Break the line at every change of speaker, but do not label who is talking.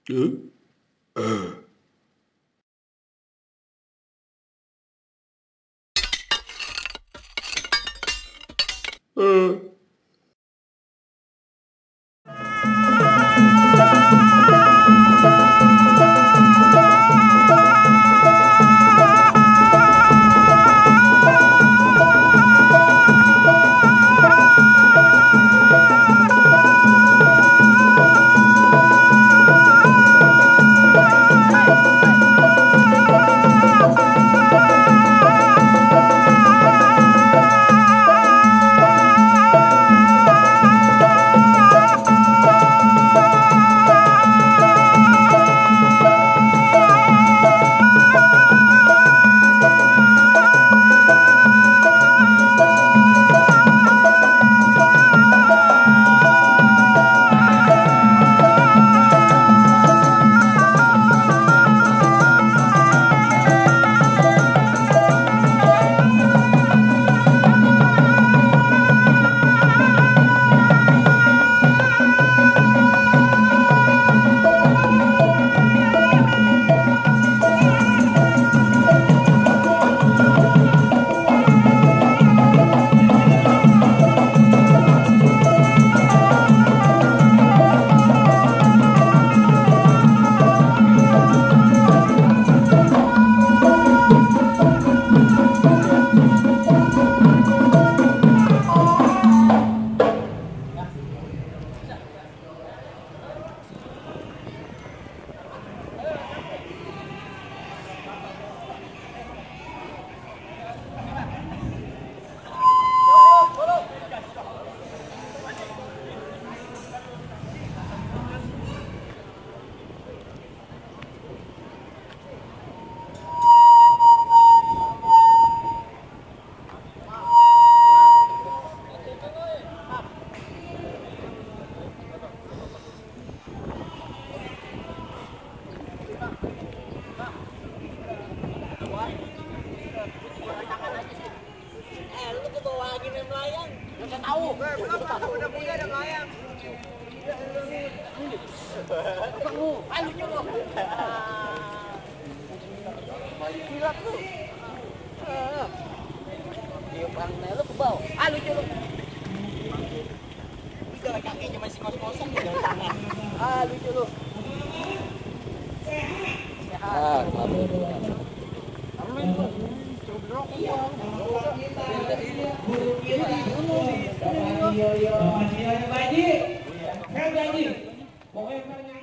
Huh? Uh.
Udah punya ada melayang. Lucu loh. Gila tuh. Dia bang lu ke bawah. Lucu loh. Jalan kakinya masih kos-kosan di jalan tangan. Lucu loh.
Iya, Pak Haji. Kan Haji. Pokoknya